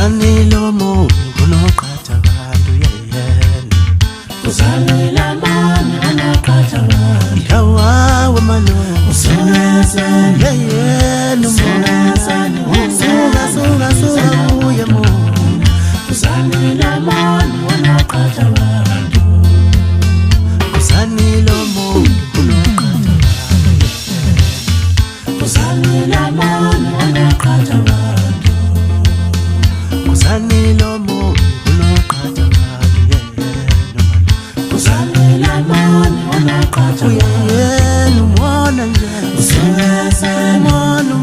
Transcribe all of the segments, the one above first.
Kuzanilo mo unoqhatha abantu yeyena Kuzanila mani unoqhatha abantu Yawa malo Usunese yeyena Suka uye mo Kuzanila mani unoqhatha abantu Kuzanilo mo unoqhatha Kuzanila mani unoqhatha abantu Kuzanilo mo unoqhatha yeyena Kuzanila mani unoqhatha yeyena umona nje Usunese umona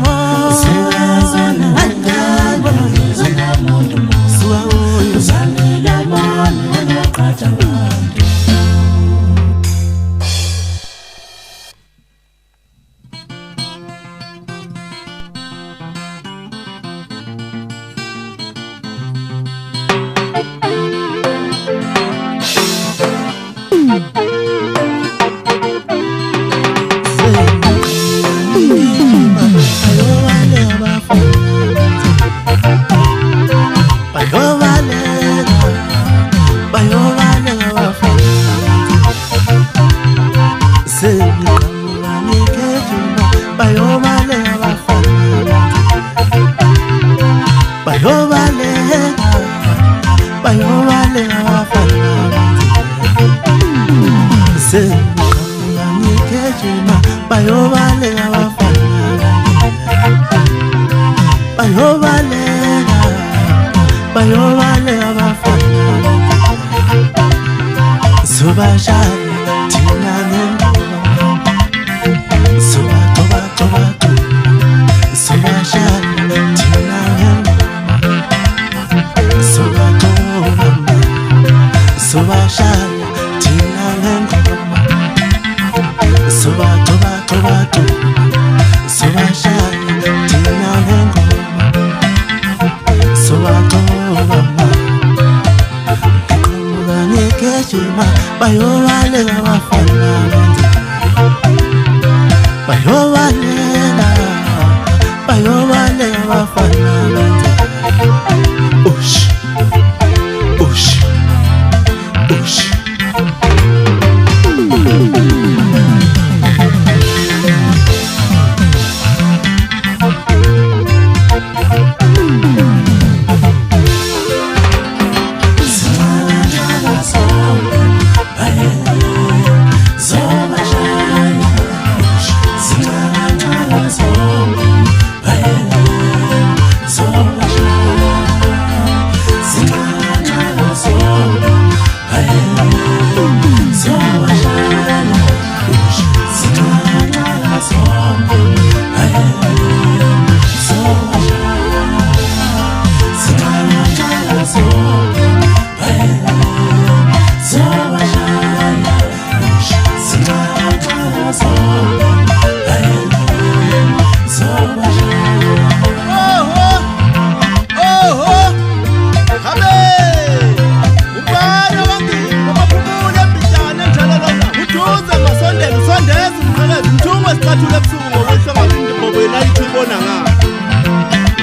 Kuzanila mani unoqhatha abantu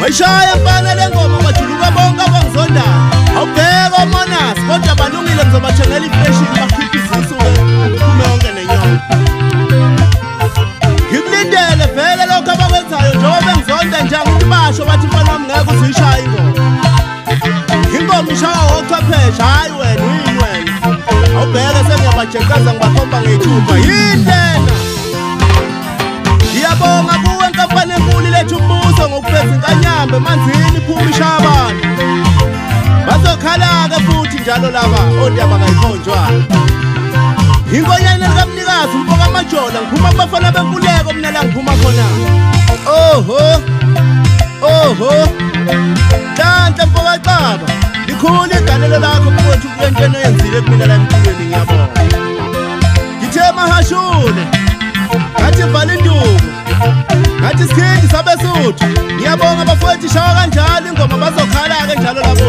Wayishaya mfana lengoma bajuluka bonke abangizondayo awubheka oMonas kodwa balungile ngizobathengela ifreshi bakhipha izinsuku kuphume yonke nenyongo ngikulindele vele lokho abakwenzayo njengoba engizonda nje ukuthi basho bathi mfana wami ngeke uzuyishaya ingoma ishaya ochwepheshe hayi wena yini wena awubheke sengiyabajekeza ngibakhomba ngey'thupha yini lena ngiyabonga kuwe nkampani enkulu lethu umbuso ngokuveza inkanyamba emanzini iphuma ishaya abantu bazokhala-ke futhi njalo laba ondaba kayikhonjwa inkonyane likamnikazi umfoka amajola ngiphuma kubafana benkuleko mina la ngiphuma khona oho hlanhla mfoka caba likhulu igalelo lakho mfowethu kule ntweni oyenzile kumina la emculweni ngiyabonga ngithe mahashule ngathi vala induku ngathi sikhindi sabesuthu ngiyabonga bafowethu ishaya kanjalo ingoma bazokhala-ke njalo labo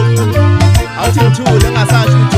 awuthi ngithule engasasho